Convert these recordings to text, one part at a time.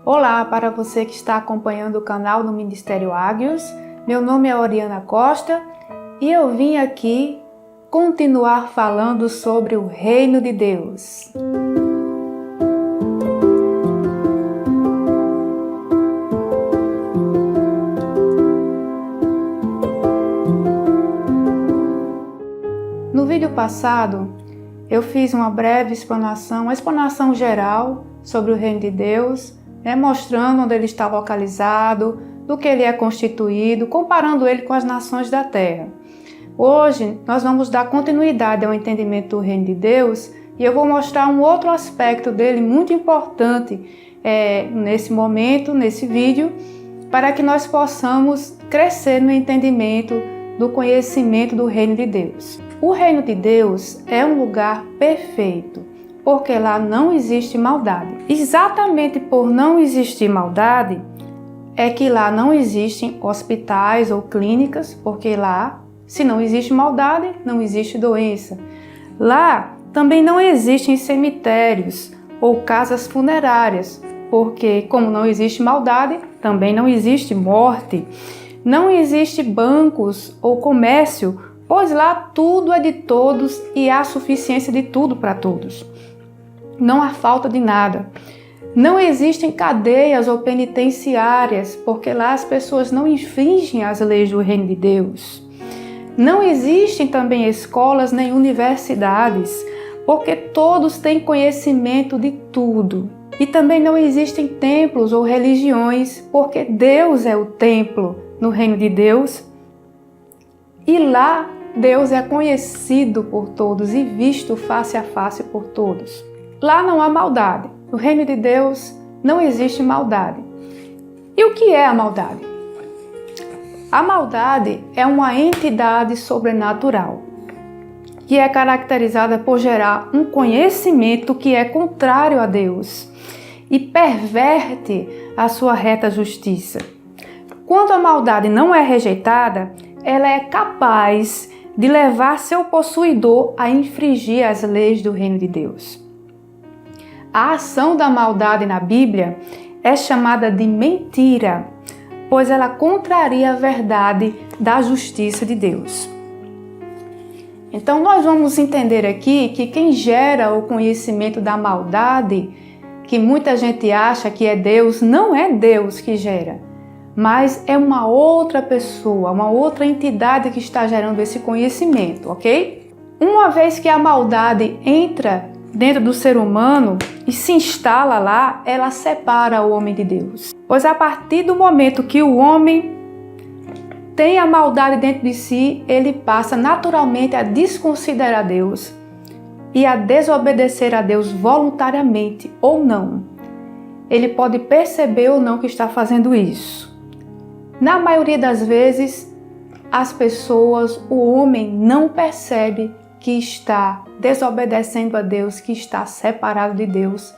Olá para você que está acompanhando o canal do Ministério Ágios. Meu nome é Oriana Costa e eu vim aqui continuar falando sobre o Reino de Deus. No vídeo passado, eu fiz uma breve explanação, uma explanação geral sobre o Reino de Deus, mostrando onde ele está localizado, do que ele é constituído, comparando ele com as nações da terra. Hoje, nós vamos dar continuidade ao entendimento do Reino de Deus e eu vou mostrar um outro aspecto dele muito importante nesse momento, nesse vídeo, para que nós possamos crescer no entendimento do conhecimento do Reino de Deus. O Reino de Deus é um lugar perfeito, porque lá não existe maldade. Exatamente por não existir maldade, é que lá não existem hospitais ou clínicas, porque lá, se não existe maldade, não existe doença. Lá também não existem cemitérios ou casas funerárias, porque como não existe maldade, também não existe morte. Não existe bancos ou comércio, pois lá tudo é de todos e há suficiência de tudo para todos. Não há falta de nada. Não existem cadeias ou penitenciárias, porque lá as pessoas não infringem as leis do Reino de Deus. Não existem também escolas nem universidades, porque todos têm conhecimento de tudo. E também não existem templos ou religiões, porque Deus é o templo no Reino de Deus. E lá Deus é conhecido por todos e visto face a face por todos. Lá não há maldade. No Reino de Deus não existe maldade. E o que é a maldade? A maldade é uma entidade sobrenatural que é caracterizada por gerar um conhecimento que é contrário a Deus e perverte a sua reta justiça. Quando a maldade não é rejeitada, ela é capaz de levar seu possuidor a infringir as leis do Reino de Deus. A ação da maldade na Bíblia é chamada de mentira, pois ela contraria a verdade da justiça de Deus. Então nós vamos entender aqui que quem gera o conhecimento da maldade, que muita gente acha que é Deus, não é Deus que gera, mas é uma outra pessoa, uma outra entidade que está gerando esse conhecimento, ok? Uma vez que a maldade entra dentro do ser humano e se instala lá, ela separa o homem de Deus. Pois a partir do momento que o homem tem a maldade dentro de si, ele passa naturalmente a desconsiderar Deus e a desobedecer a Deus voluntariamente ou não. Ele pode perceber ou não que está fazendo isso. Na maioria das vezes, as pessoas, o homem não percebe que está desobedecendo a Deus, que está separado de Deus,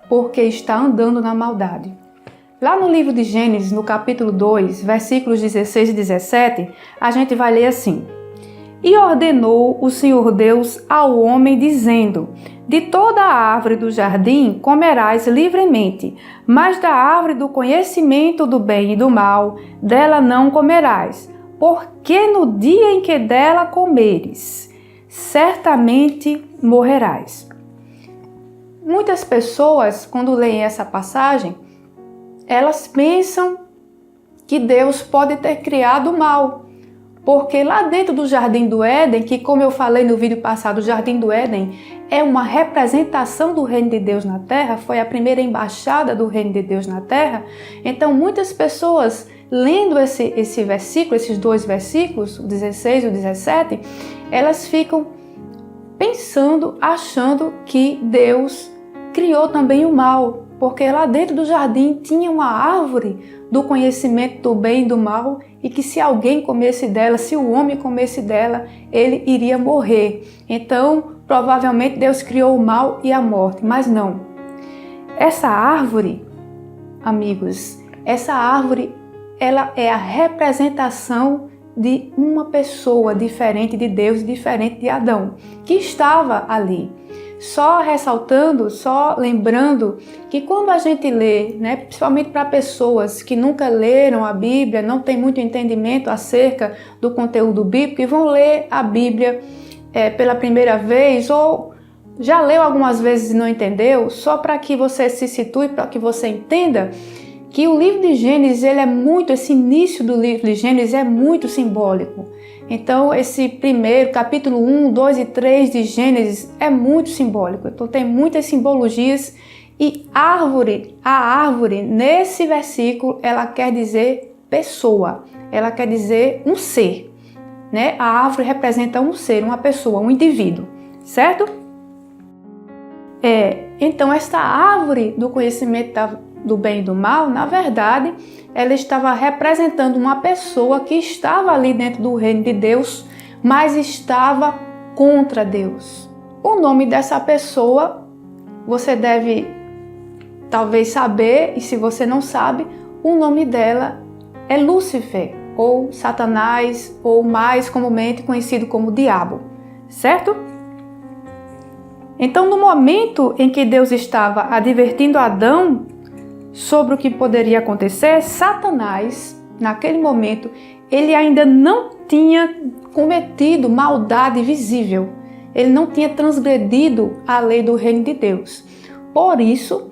porque está andando na maldade. Lá no livro de Gênesis, no capítulo 2, versículos 16 e 17, a gente vai ler assim: E ordenou o Senhor Deus ao homem, dizendo: De toda a árvore do jardim comerás livremente, mas da árvore do conhecimento do bem e do mal, dela não comerás, porque no dia em que dela comeres, certamente morrerás. Muitas pessoas, quando leem essa passagem, elas pensam que Deus pode ter criado o mal, porque lá dentro do Jardim do Éden, que como eu falei no vídeo passado, o Jardim do Éden é uma representação do Reino de Deus na Terra, foi a primeira embaixada do Reino de Deus na Terra. Então muitas pessoas, lendo esse versículo, esses dois versículos, o 16 e o 17, elas ficam pensando, achando que Deus criou também o mal, porque lá dentro do jardim tinha uma árvore do conhecimento do bem e do mal e que se alguém comesse dela, se o homem comesse dela, ele iria morrer. Então, provavelmente Deus criou o mal e a morte, mas não. Essa árvore, amigos, essa árvore, ela é a representação de uma pessoa diferente de Deus, diferente de Adão, que estava ali. Só ressaltando, só lembrando que quando a gente lê, né, principalmente para pessoas que nunca leram a Bíblia, não tem muito entendimento acerca do conteúdo bíblico e vão ler a Bíblia pela primeira vez ou já leu algumas vezes e não entendeu, só para que você se situe, para que você entenda que o livro de Gênesis, esse início do livro de Gênesis é muito simbólico. Então, esse primeiro, capítulo 1, 2 e 3 de Gênesis é muito simbólico. Então, tem muitas simbologias e a árvore, nesse versículo, ela quer dizer pessoa, ela quer dizer um ser, né? A árvore representa um ser, uma pessoa, um indivíduo, certo? Então, esta árvore do conhecimento do bem e do mal, na verdade, ela estava representando uma pessoa que estava ali dentro do reino de Deus, mas estava contra Deus. O nome dessa pessoa, você deve talvez saber, e se você não sabe, o nome dela é Lúcifer, ou Satanás, ou mais comumente conhecido como Diabo, certo? Então, no momento em que Deus estava advertindo Adão sobre o que poderia acontecer, Satanás, naquele momento, ele ainda não tinha cometido maldade visível. Ele não tinha transgredido a lei do reino de Deus. Por isso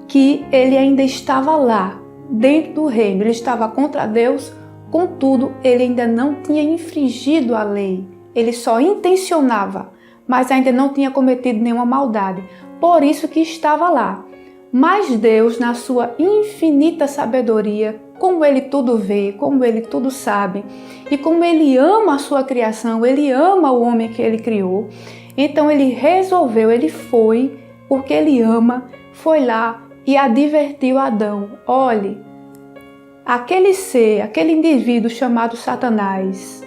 que ele ainda estava lá, dentro do reino. Ele estava contra Deus, contudo, ele ainda não tinha infringido a lei. Ele só intencionava, mas ainda não tinha cometido nenhuma maldade. Por isso que estava lá. Mas Deus, na sua infinita sabedoria, como Ele tudo vê, como Ele tudo sabe, e como Ele ama a sua criação, Ele ama o homem que Ele criou, então Ele resolveu, Ele foi, porque Ele ama, foi lá e advertiu Adão: olhe, aquele ser, aquele indivíduo chamado Satanás,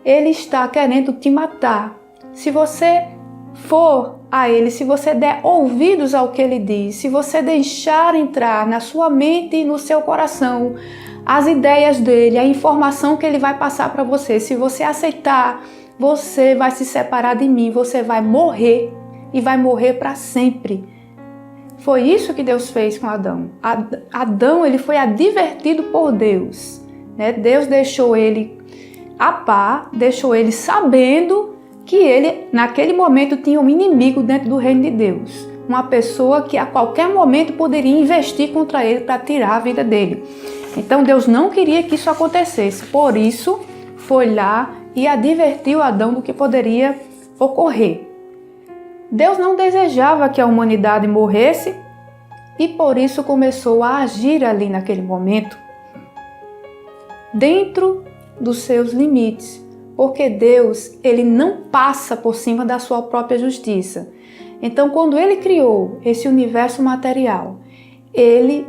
ele está querendo te matar. Se você for a ele, se você der ouvidos ao que ele diz, se você deixar entrar na sua mente e no seu coração as ideias dele, a informação que ele vai passar para você, se você aceitar, você vai se separar de mim, você vai morrer e vai morrer para sempre. Foi isso que Deus fez com Adão. Adão, ele foi advertido por Deus, né? Deus deixou ele a par, deixou ele sabendo que ele, naquele momento, tinha um inimigo dentro do reino de Deus. Uma pessoa que a qualquer momento poderia investir contra ele para tirar a vida dele. Então Deus não queria que isso acontecesse. Por isso, foi lá e advertiu Adão do que poderia ocorrer. Deus não desejava que a humanidade morresse e por isso começou a agir ali naquele momento, dentro dos seus limites. Porque Deus, ele não passa por cima da sua própria justiça. Então, quando ele criou esse universo material, ele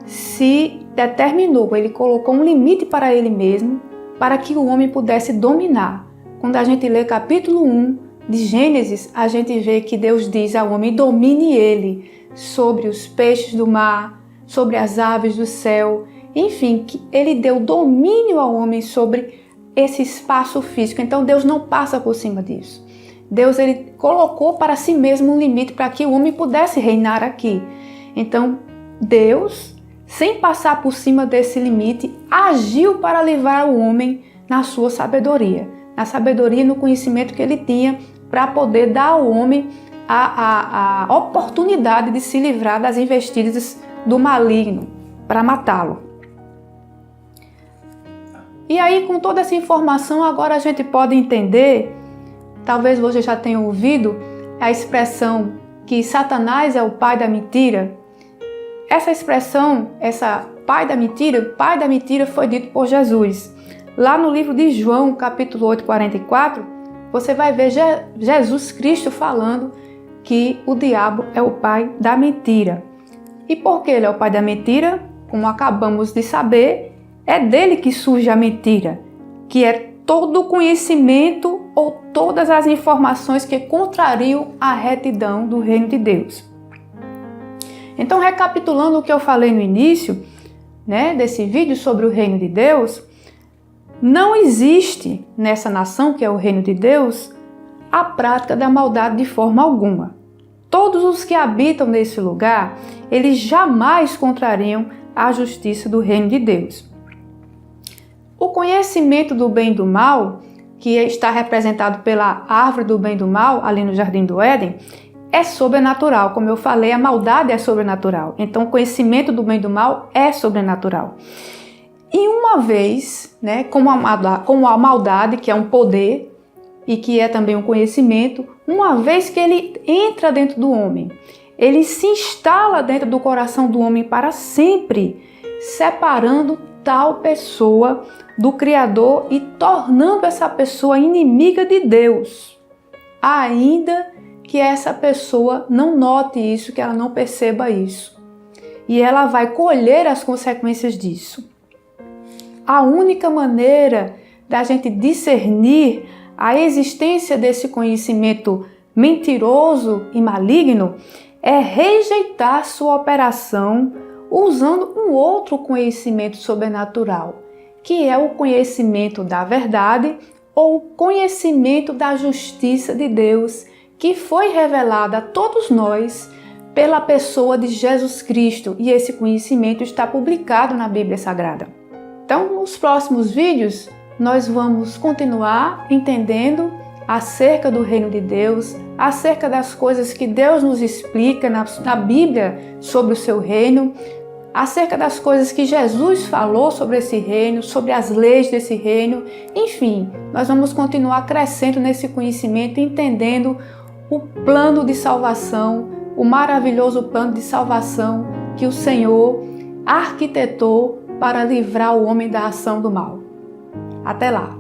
se determinou, ele colocou um limite para ele mesmo, para que o homem pudesse dominar. Quando a gente lê capítulo 1 de Gênesis, a gente vê que Deus diz ao homem: domine ele sobre os peixes do mar, sobre as aves do céu. Enfim, que ele deu domínio ao homem sobre esse espaço físico. Então Deus não passa por cima disso. Deus, ele colocou para si mesmo um limite para que o homem pudesse reinar aqui. Então Deus, sem passar por cima desse limite, agiu para livrar o homem na sua sabedoria. Na sabedoria e no conhecimento que ele tinha para poder dar ao homem a oportunidade de se livrar das investidas do maligno, para matá-lo. E aí, com toda essa informação, agora a gente pode entender, talvez você já tenha ouvido a expressão que Satanás é o pai da mentira. Essa expressão, essa pai da mentira foi dito por Jesus. Lá no livro de João, capítulo 8, 44, você vai ver Jesus Cristo falando que o diabo é o pai da mentira. E por que ele é o pai da mentira? Como acabamos de saber, é dele que surge a mentira, que é todo o conhecimento ou todas as informações que contrariam a retidão do reino de Deus. Então, recapitulando o que eu falei no início, né, desse vídeo sobre o reino de Deus, não existe nessa nação, que é o reino de Deus, a prática da maldade de forma alguma. todos os que habitam nesse lugar, eles jamais contrariam a justiça do reino de Deus. O conhecimento do bem e do mal, que está representado pela árvore do bem e do mal, ali no Jardim do Éden, é sobrenatural. Como eu falei, a maldade é sobrenatural. Então, o conhecimento do bem e do mal é sobrenatural. E uma vez, como a maldade, que é um poder e que é também um conhecimento, uma vez que ele entra dentro do homem, ele se instala dentro do coração do homem para sempre, separando tal pessoa do Criador e tornando essa pessoa inimiga de Deus, ainda que essa pessoa não note isso, que ela não perceba isso. E ela vai colher as consequências disso. A única maneira da gente discernir a existência desse conhecimento mentiroso e maligno é rejeitar sua operação usando um outro conhecimento sobrenatural, que é o conhecimento da verdade ou o conhecimento da justiça de Deus, que foi revelada a todos nós pela pessoa de Jesus Cristo, e esse conhecimento está publicado na Bíblia Sagrada. Então, nos próximos vídeos, nós vamos continuar entendendo acerca do reino de Deus, acerca das coisas que Deus nos explica na Bíblia sobre o seu reino, acerca das coisas que Jesus falou sobre esse reino, sobre as leis desse reino. Enfim, nós vamos continuar crescendo nesse conhecimento, entendendo o plano de salvação, o maravilhoso plano de salvação que o Senhor arquitetou para livrar o homem da ação do mal. Até lá!